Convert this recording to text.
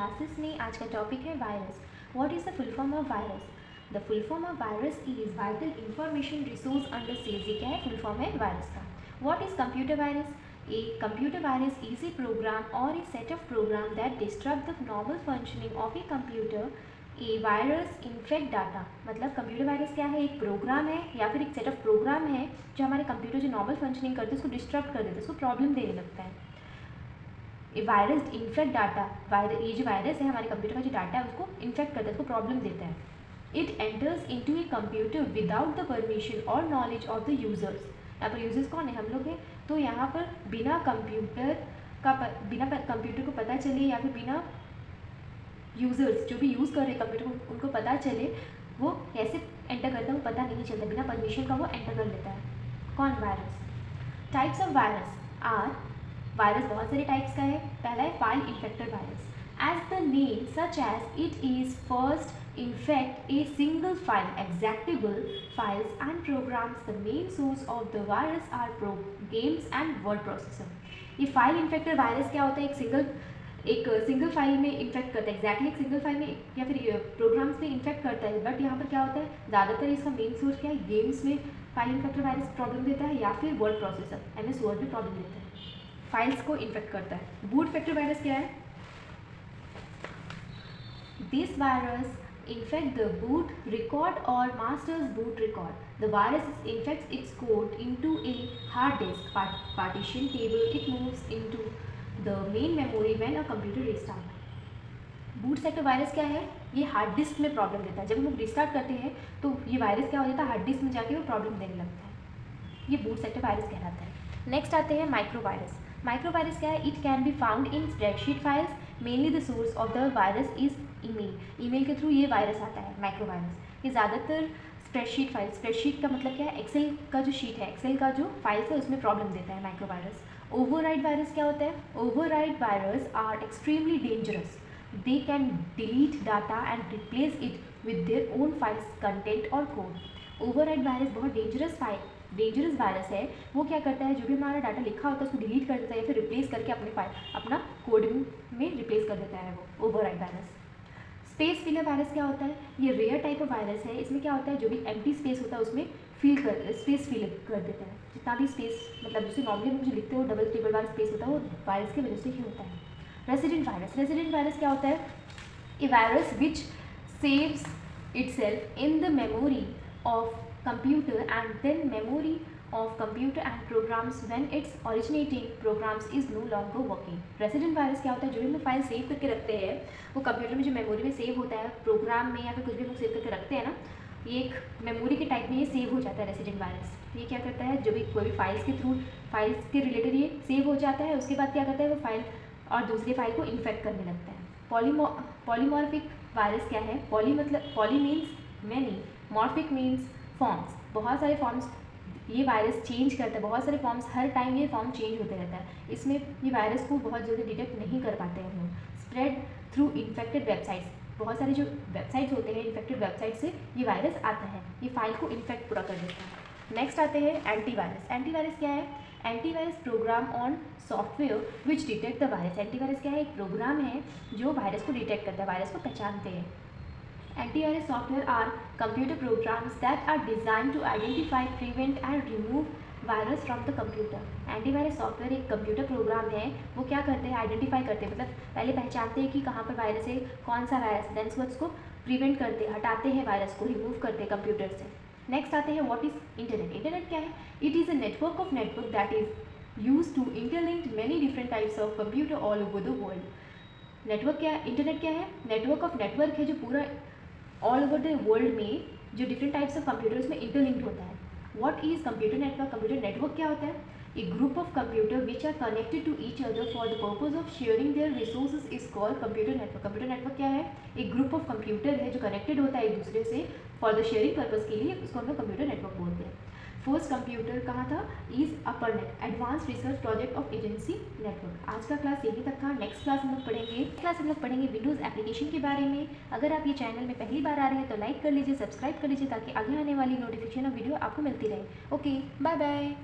Classes में आज का टॉपिक है virus. What is the full form of virus? The full form of virus is vital information resource under cells. ये क्या है? फुल फॉर्म है वायरस का। What is computer virus? A computer virus is a program or a set of program that disrupt the normal functioning of a computer. A virus infect data। मतलब computer virus क्या है? एक programme है या फिर एक set of programme है जो हमारे कंप्यूटर जो नॉर्मल फंक्शनिंग करते हैं उसको डिस्टर्ब कर देता है, उसको प्रॉब्लम देने लगता है। ए वायरस इन्फेक्ट डाटा, ये जो वायरस है हमारे कंप्यूटर का जो डाटा है उसको इन्फेक्ट करता है, उसको प्रॉब्लम देता है। It enters into a computer without the permission और नॉलेज ऑफ द यूजर्स। यहाँ पर यूजर्स कौन है? हम लोग हैं। तो यहाँ पर बिना कंप्यूटर को पता चले या फिर बिना यूजर्स जो भी यूज़ कर रहे हैं कंप्यूटर को उनको पता चले वो कैसे एंटर करता है वो पता नहीं चलता, बिना परमिशन का वो एंटर कर लेता है। कौन? Virus. Types of virus are, virus बहुत सारे टाइप्स का है। पहला है file infector virus. As the name such as it is first infect a single file, executable files and programs. The main source of the virus are games and word processor. ये file infector virus क्या होता है? एक single file में infect करता है, exactly एक single file में या फिर प्रोग्राम्स में इन्फेक्ट करता है। बट यहाँ पर क्या होता है? ज़्यादातर इसका मेन सोर्स क्या है? गेम्स में फाइल इन्फेक्टर वायरस प्रॉब्लम देता है या फिर वर्ड प्रोसेसर MS वर्ड में प्रॉब्लम देता है, फाइल्स को इन्फेक्ट करता है। बूट इन्फेक्टर वायरस क्या है? This virus infect the boot record or master's boot record. The virus infects its code into a hard disk partition table. It moves into the main memory when a computer restart. Boot sector virus क्या है? ये hard disk में problem देता है। जब हम लोग restart करते हैं तो ये वायरस क्या हो जाता है? हार्ड डिस्क में जाके वो प्रॉब्लम देने लगता है। ये बूट सेक्टर वायरस कहलाता है। नेक्स्ट आते हैं माइक्रो वायरस। माइक्रो वायरस क्या है? It can be found in spreadsheet files. Mainly the source of the virus is email के थ्रू ये वायरस आता है माइक्रो वायरस। ये ज़्यादातर स्प्रेडशीट फाइल, स्प्रेडशीट का मतलब क्या है? एक्सेल का जो शीट है, एक्सेल का जो फाइल्स है उसमें प्रॉब्लम देता है माइक्रो वायरस। ओवरराइड वायरस क्या होता है? Overwrite virus are extremely dangerous. They can delete data and replace it with their own files content और कोड। ओवरराइड वायरस बहुत डेंजरस वायरस है। वो क्या करता है? जो भी हमारा डाटा लिखा होता है उसको डिलीट कर देता है या फिर रिप्लेस करके अपना कोड में रिप्लेस कर देता है वो override virus. Space filler virus क्या होता है? ये रेयर टाइप ऑफ वायरस है। इसमें क्या होता है? जो भी एम्प्टी स्पेस होता है उसमें स्पेस फिल कर देता है। जितना भी स्पेस मतलब जैसे नॉर्मली हम जो लिखते हो डबल टेबल वाला स्पेस होता है वो वायरस की वजह से ही होता है। रेसिडेंट वायरस क्या होता है? A virus which saves itself in the memory of computer and then memory of computer and programs when its originating programs is no longer working. Resident virus क्या होता है? जो भी हम फाइल सेव करके रखते हैं वो कंप्यूटर में जो मेमोरी में सेव होता है, प्रोग्राम में या फिर कुछ भी हम सेव करके रखते हैं ना, ये एक मेमोरी के टाइप में ये सेव हो जाता है रेसिडेंट वायरस। ये क्या करता है? जो भी कोई भी फाइल्स के थ्रू फाइल्स के रिलेटेड ये सेव हो जाता है, उसके बाद क्या करता है? वो फाइल और दूसरी फाइल को इन्फेक्ट करने लगता है। पॉलीमॉर्फिक वायरस क्या है? Poly means many, morphic means forms, बहुत सारे फॉर्म्स ये वायरस चेंज करता है, बहुत सारे फॉर्म्स, हर टाइम ये फॉर्म चेंज होते रहता है। इसमें ये वायरस को बहुत जल्दी डिटेक्ट नहीं कर पाते हैं हम लोग। स्प्रेड थ्रू इन्फेक्टेड वेबसाइट्स, बहुत सारे जो वेबसाइट्स होते हैं इन्फेक्टेड वेबसाइट से ये वायरस आता है, ये फाइल को इन्फेक्ट पूरा कर देता है। नेक्स्ट आते हैं एंटीवायरस। एंटीवायरस क्या है? Antivirus program on software which detect the virus. Antivirus क्या है? एक प्रोग्राम है जो वायरस को डिटेक्ट करता है, वायरस को पहचानते हैं। Antivirus software are computer programs that are designed to identify, prevent and remove virus from the computer. Antivirus software एक कंप्यूटर प्रोग्राम है, वो क्या करते हैं? आइडेंटिफाई करते हैं, मतलब पहले पहचानते हैं कि कहाँ पर वायरस है, कौन सा वायरस, देन उसको प्रिवेंट करते हैं, हटाते हैं वायरस को, रिमूव करते हैं कंप्यूटर से। नेक्स्ट आते हैं व्हाट इज इंटरनेट। इंटरनेट क्या है? It is a network of network that is use to interlink many different types of computer all over the world. Network क्या है? इंटरनेट क्या है? नेटवर्क ऑफ नेटवर्क है जो पूरा ऑल ओवर द वर्ल्ड में जो डिफरेंट टाइप्स ऑफ कंप्यूटर्स में इंटरलिंक्ड होता है। What is computer network? Computer network क्या होता है? A group of computer which are connected to each other for the purpose of sharing their resources is called computer network. Computer network क्या है? एक group of computer है जो connected होता है एक दूसरे से फॉर द शेयरिंग पर्पज के लिए, उसको हम लोग कंप्यूटर नेटवर्क बोलते हैं। फर्स्ट कंप्यूटर कहाँ था? Is ARPANET, advance research project of agency network. आज का क्लास यही तक था। नेक्स्ट क्लास हम लोग पढ़ेंगे विंडोज़ एप्लीकेशन के बारे में। अगर आप ये चैनल में पहली बार आ रहे हैं तो लाइक कर लीजिए, सब्सक्राइब कर लीजिए ताकि आगे आने वाली नोटिफिकेशन और वीडियो आपको मिलती रहे। Okay, bye bye.